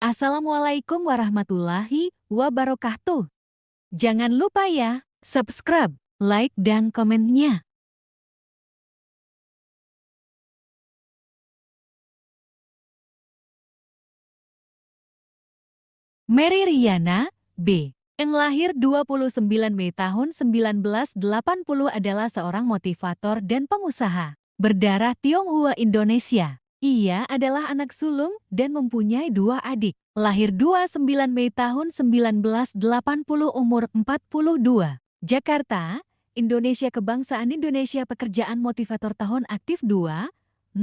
Assalamualaikum warahmatullahi wabarakatuh. Jangan lupa ya, subscribe, like, dan komennya. Mary Riana, B. Yang lahir 29 Mei tahun 1980 adalah seorang motivator dan pengusaha berdarah Tionghoa Indonesia. Ia adalah anak sulung dan mempunyai dua adik. Lahir 29 Mei tahun 1980, umur 42. Jakarta, Indonesia. Kebangsaan Indonesia. Pekerjaan motivator. Tahun aktif 20114.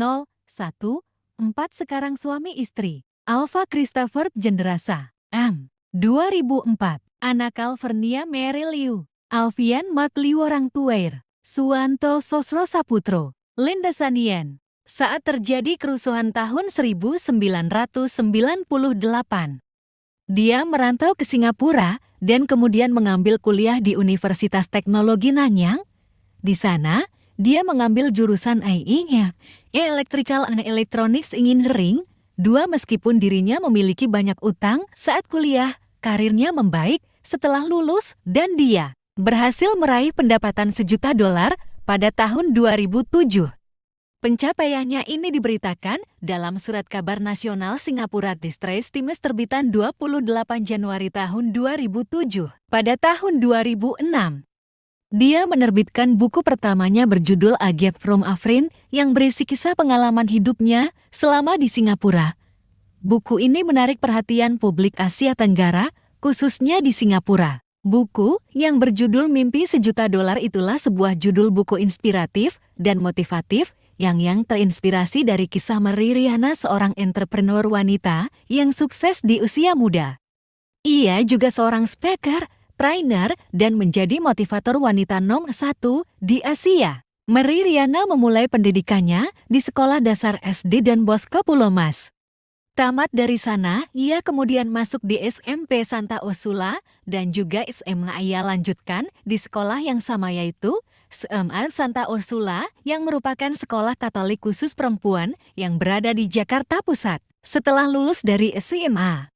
Sekarang suami istri. Alpha Christopher Jenderasa, M. 2004. Anak Calvernia Mary Liu, Alfian Mark Liu orang Tuair, Suwanto Sosro Saputro, Linda Sanian. Saat terjadi kerusuhan tahun 1998, dia merantau ke Singapura dan kemudian mengambil kuliah di Universitas Teknologi Nanyang. Di sana, dia mengambil jurusan AI-nya, Electrical and Electronics Engineering. Meskipun dirinya memiliki banyak utang saat kuliah, karirnya membaik setelah lulus dan dia berhasil meraih pendapatan $1.000.000 pada tahun 2007. Pencapaiannya ini diberitakan dalam Surat Kabar Nasional Singapura Distress Times terbitan 28 Januari tahun 2007. Pada tahun 2006, dia menerbitkan buku pertamanya berjudul A Gift from Afrin yang berisi kisah pengalaman hidupnya selama di Singapura. Buku ini menarik perhatian publik Asia Tenggara, khususnya di Singapura. Buku yang berjudul Mimpi $1.000.000 itulah sebuah judul buku inspiratif dan motivatif yang terinspirasi dari kisah Mary Riana, seorang entrepreneur wanita yang sukses di usia muda. Ia juga seorang speaker, trainer, dan menjadi motivator wanita nomor 1 di Asia. Mary Riana memulai pendidikannya di Sekolah Dasar SD Don Bosco Pulau Mas. Tamat dari sana, ia kemudian masuk di SMP Santa Ursula dan juga SMA. Ia lanjutkan di sekolah yang sama, yaitu SMA Santa Ursula yang merupakan sekolah Katolik khusus perempuan yang berada di Jakarta Pusat. Setelah lulus dari SMA,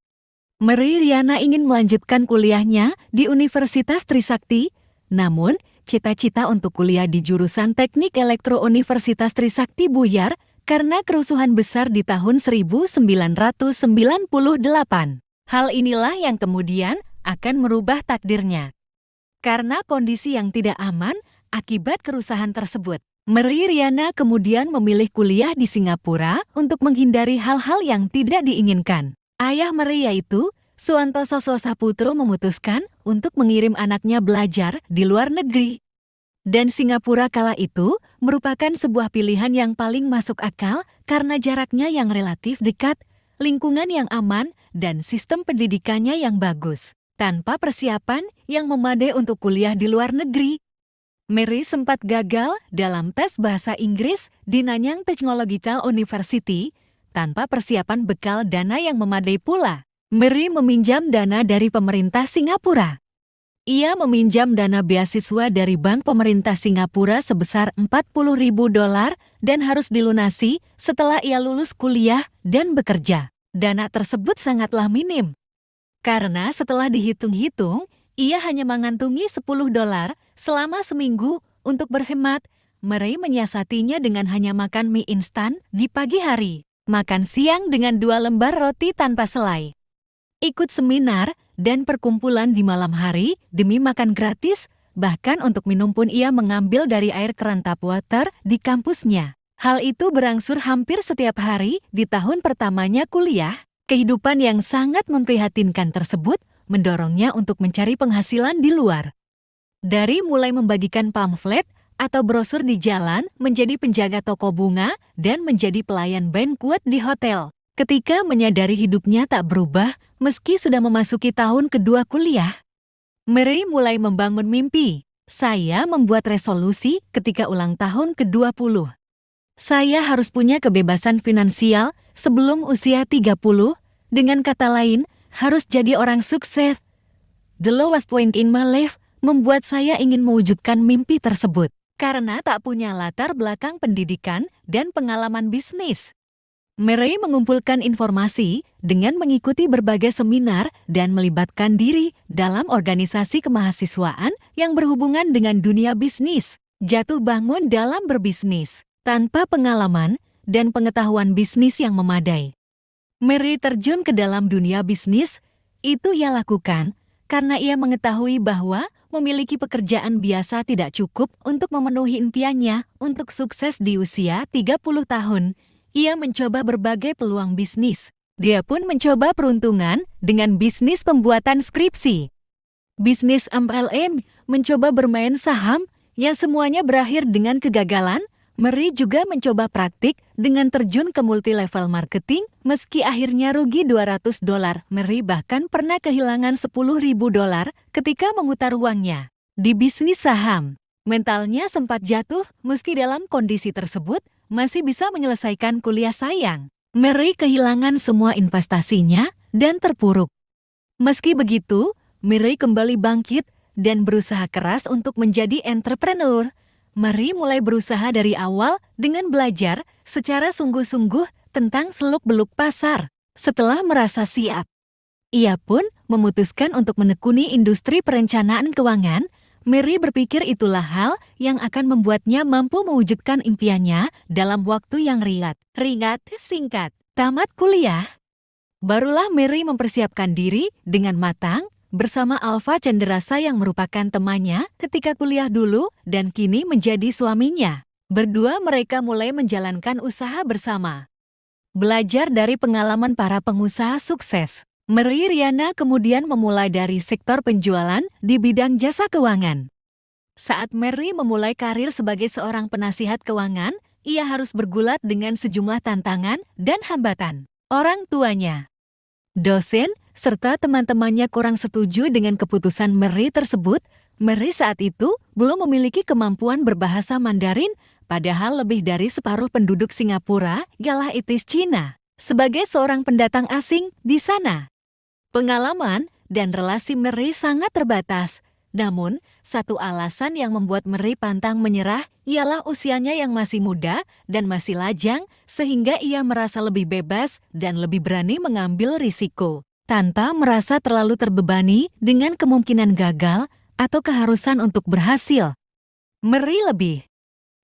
Mary Riana ingin melanjutkan kuliahnya di Universitas Trisakti, namun cita-cita untuk kuliah di jurusan Teknik Elektro Universitas Trisakti buyar karena kerusuhan besar di tahun 1998. Hal inilah yang kemudian akan merubah takdirnya. Karena kondisi yang tidak aman akibat kerusuhan tersebut, Mary Riana kemudian memilih kuliah di Singapura untuk menghindari hal-hal yang tidak diinginkan. Ayah Mary, yaitu Suwanto Sosro Saputro, memutuskan untuk mengirim anaknya belajar di luar negeri. Dan Singapura kala itu merupakan sebuah pilihan yang paling masuk akal karena jaraknya yang relatif dekat, lingkungan yang aman, dan sistem pendidikannya yang bagus. Tanpa persiapan yang memadai untuk kuliah di luar negeri, Mary sempat gagal dalam tes bahasa Inggris di Nanyang Technological University. Tanpa persiapan bekal dana yang memadai pula, Mary meminjam dana dari pemerintah Singapura. Ia meminjam dana beasiswa dari Bank Pemerintah Singapura sebesar $40.000 dan harus dilunasi setelah ia lulus kuliah dan bekerja. Dana tersebut sangatlah minim, karena setelah dihitung-hitung, ia hanya mengantungi $10 selama seminggu. Untuk berhemat, Mary menyiasatinya dengan hanya makan mie instan di pagi hari, makan siang dengan 2 lembar roti tanpa selai, ikut seminar dan perkumpulan di malam hari demi makan gratis. Bahkan untuk minum pun ia mengambil dari air keran tap water di kampusnya. Hal itu berangsur hampir setiap hari di tahun pertamanya kuliah. Kehidupan yang sangat memprihatinkan tersebut mendorongnya untuk mencari penghasilan di luar. Dari mulai membagikan pamflet atau brosur di jalan, menjadi penjaga toko bunga, dan menjadi pelayan banquet di hotel. Ketika menyadari hidupnya tak berubah meski sudah memasuki tahun kedua kuliah, Mary mulai membangun mimpi. Saya membuat resolusi ketika ulang tahun ke-20. Saya harus punya kebebasan finansial sebelum usia 30. Dengan kata lain, harus jadi orang sukses. The lowest point in my life membuat saya ingin mewujudkan mimpi tersebut. Karena tak punya latar belakang pendidikan dan pengalaman bisnis, Mary mengumpulkan informasi dengan mengikuti berbagai seminar dan melibatkan diri dalam organisasi kemahasiswaan yang berhubungan dengan dunia bisnis. Jatuh bangun dalam berbisnis tanpa pengalaman dan pengetahuan bisnis yang memadai. Mary terjun ke dalam dunia bisnis, itu ia lakukan karena ia mengetahui bahwa memiliki pekerjaan biasa tidak cukup untuk memenuhi impiannya untuk sukses di usia 30 tahun. Ia mencoba berbagai peluang bisnis. Dia pun mencoba peruntungan dengan bisnis pembuatan skripsi. Bisnis MLM, mencoba bermain saham, yang semuanya berakhir dengan kegagalan. Mary juga mencoba praktik dengan terjun ke multi-level marketing, meski akhirnya rugi $200. Mary bahkan pernah kehilangan $10.000 ketika memutar uangnya di bisnis saham. Mentalnya sempat jatuh, meski dalam kondisi tersebut masih bisa menyelesaikan kuliah. Sayang, Mary kehilangan semua investasinya dan terpuruk. Meski begitu, Mary kembali bangkit dan berusaha keras untuk menjadi entrepreneur. Mary mulai berusaha dari awal dengan belajar secara sungguh-sungguh tentang seluk-beluk pasar. Setelah merasa siap, ia pun memutuskan untuk menekuni industri perencanaan keuangan. Mary berpikir itulah hal yang akan membuatnya mampu mewujudkan impiannya dalam waktu yang singkat. Tamat kuliah, barulah Mary mempersiapkan diri dengan matang bersama Alva Cenderasa yang merupakan temannya ketika kuliah dulu dan kini menjadi suaminya. Berdua mereka mulai menjalankan usaha bersama. Belajar dari pengalaman para pengusaha sukses, Mary Riana kemudian memulai dari sektor penjualan di bidang jasa keuangan. Saat Mary memulai karir sebagai seorang penasihat keuangan, ia harus bergulat dengan sejumlah tantangan dan hambatan. Orang tuanya, dosen, serta teman-temannya kurang setuju dengan keputusan Mary tersebut. Mary saat itu belum memiliki kemampuan berbahasa Mandarin, padahal lebih dari separuh penduduk Singapura ialah etnis Cina. Sebagai seorang pendatang asing di sana, pengalaman dan relasi Mary sangat terbatas. Namun, satu alasan yang membuat Mary pantang menyerah ialah usianya yang masih muda dan masih lajang, sehingga ia merasa lebih bebas dan lebih berani mengambil risiko, tanpa merasa terlalu terbebani dengan kemungkinan gagal atau keharusan untuk berhasil. Mary lebih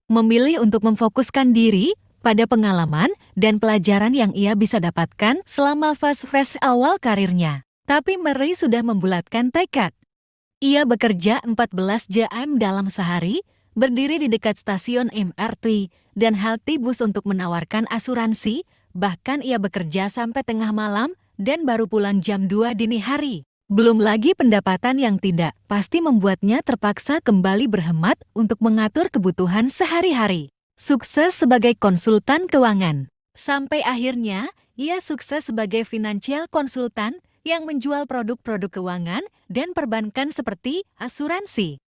memilih untuk memfokuskan diri pada pengalaman dan pelajaran yang ia bisa dapatkan selama fase awal karirnya. Tapi Mary sudah membulatkan tekad. Ia bekerja 14 jam dalam sehari, berdiri di dekat stasiun MRT dan halte bus untuk menawarkan asuransi, bahkan ia bekerja sampai tengah malam dan baru pulang jam 2 dini hari. Belum lagi pendapatan yang tidak pasti membuatnya terpaksa kembali berhemat untuk mengatur kebutuhan sehari-hari. Sukses sebagai konsultan keuangan. Sampai akhirnya, ia sukses sebagai financial konsultan yang menjual produk-produk keuangan dan perbankan seperti asuransi,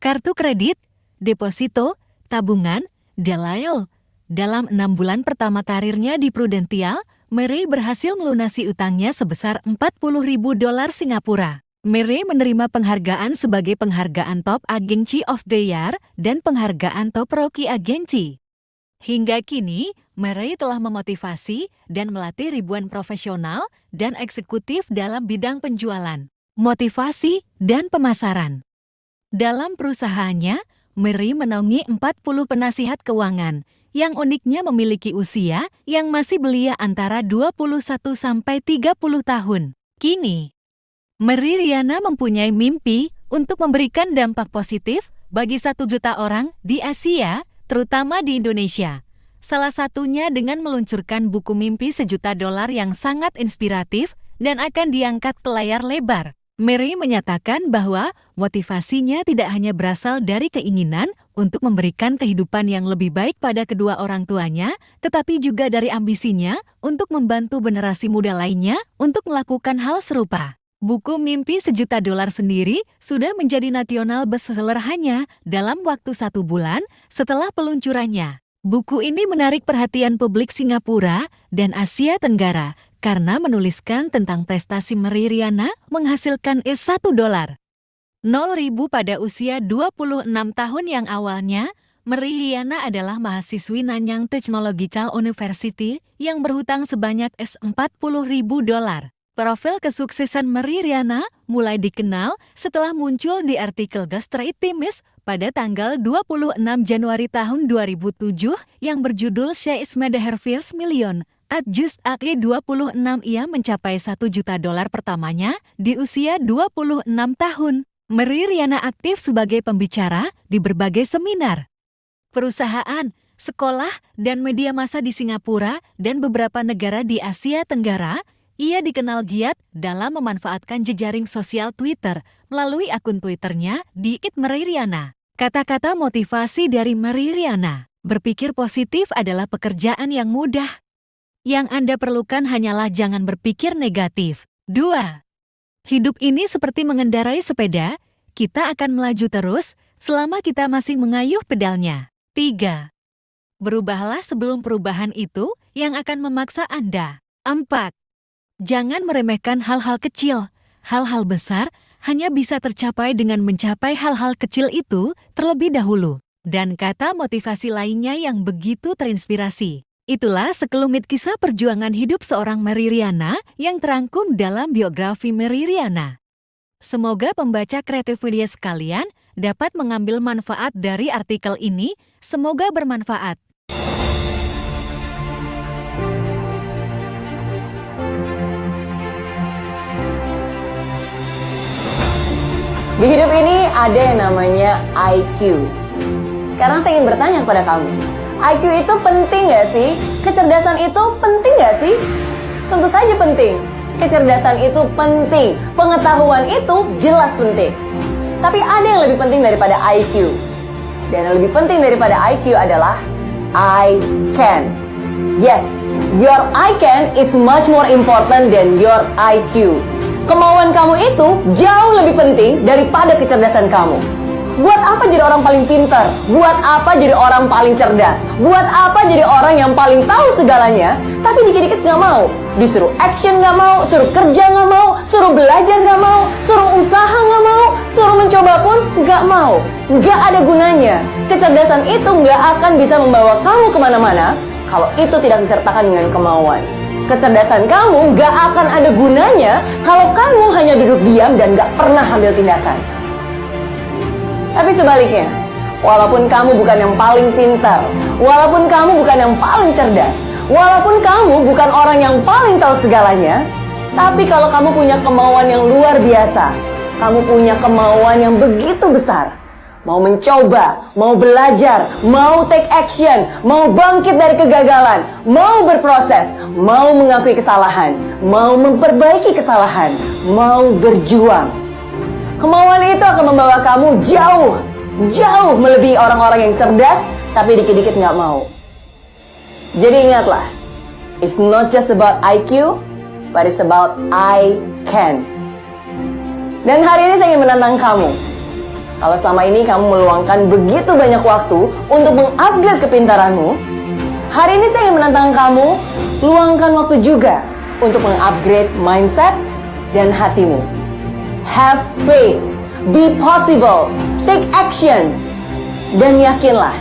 kartu kredit, deposito, tabungan, dalail. Dalam 6 bulan pertama karirnya di Prudential, Mary berhasil melunasi utangnya sebesar $40.000 Singapura. Mary menerima penghargaan sebagai penghargaan Top Agency of the Year dan penghargaan Top Rookie Agency. Hingga kini, Mary telah memotivasi dan melatih ribuan profesional dan eksekutif dalam bidang penjualan, motivasi, dan pemasaran. Dalam perusahaannya, Mary menaungi 40 penasihat keuangan yang uniknya memiliki usia yang masih belia antara 21 sampai 30 tahun. Kini, Mary Riana mempunyai mimpi untuk memberikan dampak positif bagi 1 juta orang di Asia, terutama di Indonesia. Salah satunya dengan meluncurkan buku Mimpi $1 Juta yang sangat inspiratif dan akan diangkat ke layar lebar. Mary menyatakan bahwa motivasinya tidak hanya berasal dari keinginan untuk memberikan kehidupan yang lebih baik pada kedua orang tuanya, tetapi juga dari ambisinya untuk membantu generasi muda lainnya untuk melakukan hal serupa. Buku Mimpi $1 Juta sendiri sudah menjadi nasional bestseller hanya dalam waktu 1 bulan setelah peluncurannya. Buku ini menarik perhatian publik Singapura dan Asia Tenggara karena menuliskan tentang prestasi Mary Riana menghasilkan $1.00 pada usia 26 tahun yang awalnya Meriana adalah mahasiswi Nanyang Technological University yang berhutang sebanyak $40.000. Profil kesuksesan Meriana mulai dikenal setelah muncul di artikel The Straits Times pada tanggal 26 Januari tahun 2007 yang berjudul She is made her first million at just age 26. Ia mencapai $1 juta pertamanya di usia 26 tahun. Meriana aktif sebagai pembicara di berbagai seminar, perusahaan, sekolah, dan media massa di Singapura dan beberapa negara di Asia Tenggara. Ia dikenal giat dalam memanfaatkan jejaring sosial Twitter melalui akun Twitternya di @Meriana. Kata-kata motivasi dari Meriana, berpikir positif adalah pekerjaan yang mudah. Yang Anda perlukan hanyalah jangan berpikir negatif. 2. Hidup ini seperti mengendarai sepeda, kita akan melaju terus selama kita masih mengayuh pedalnya. 3. Berubahlah sebelum perubahan itu yang akan memaksa Anda. 4. Jangan meremehkan hal-hal kecil. Hal-hal besar hanya bisa tercapai dengan mencapai hal-hal kecil itu terlebih dahulu. Dan kata motivasi lainnya yang begitu terinspirasi. Itulah sekelumit kisah perjuangan hidup seorang Meriana yang terangkum dalam biografi Meriana. Semoga pembaca kreatif media sekalian dapat mengambil manfaat dari artikel ini. Semoga bermanfaat. Di hidup ini ada yang namanya IQ. Sekarang saya ingin bertanya kepada kamu, IQ itu penting nggak sih? Kecerdasan itu penting nggak sih? Tentu saja penting. Kecerdasan itu penting. Pengetahuan itu jelas penting. Tapi ada yang lebih penting daripada IQ. Dan yang lebih penting daripada IQ adalah I can. Yes, your I can is much more important than your IQ. Kemauan kamu itu jauh lebih penting daripada kecerdasan kamu. Buat apa jadi orang paling pintar? Buat apa jadi orang paling cerdas? Buat apa jadi orang yang paling tahu segalanya, tapi dikit-dikit nggak mau? Disuruh action nggak mau, suruh kerja nggak mau, suruh belajar nggak mau, suruh usaha nggak mau, suruh mencoba pun nggak mau. Nggak ada gunanya. Kecerdasan itu nggak akan bisa membawa kamu kemana-mana kalau itu tidak disertakan dengan kemauan. Kecerdasan kamu gak akan ada gunanya kalau kamu hanya duduk diam dan gak pernah ambil tindakan. Tapi sebaliknya, walaupun kamu bukan yang paling pintar, walaupun kamu bukan yang paling cerdas, walaupun kamu bukan orang yang paling tahu segalanya, tapi kalau kamu punya kemauan yang luar biasa, kamu punya kemauan yang begitu besar, mau mencoba, mau belajar, mau take action, mau bangkit dari kegagalan, mau berproses, mau mengakui kesalahan, mau memperbaiki kesalahan, mau berjuang. Kemauan itu akan membawa kamu jauh, jauh melebihi orang-orang yang cerdas, tapi dikit-dikit nggak mau. Jadi ingatlah, it's not just about IQ, but it's about I can. Dan hari ini saya ingin menantang kamu. Kalau selama ini kamu meluangkan begitu banyak waktu untuk mengupgrade kepintaranmu, hari ini saya ingin menantang kamu, luangkan waktu juga untuk mengupgrade mindset dan hatimu. Have faith, be possible, take action, dan yakinlah.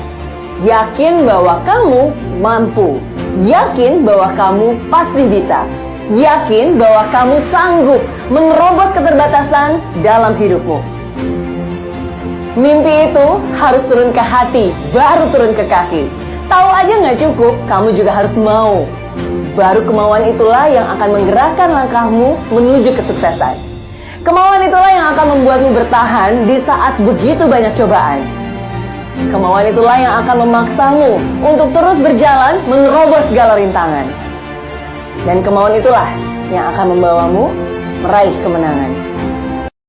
Yakin bahwa kamu mampu, yakin bahwa kamu pasti bisa, yakin bahwa kamu sanggup menerobos keterbatasan dalam hidupmu. Mimpi itu harus turun ke hati, baru turun ke kaki. Tahu aja nggak cukup, kamu juga harus mau. Baru kemauan itulah yang akan menggerakkan langkahmu menuju kesuksesan. Kemauan itulah yang akan membuatmu bertahan di saat begitu banyak cobaan. Kemauan itulah yang akan memaksamu untuk terus berjalan menerobos segala rintangan. Dan kemauan itulah yang akan membawamu meraih kemenangan.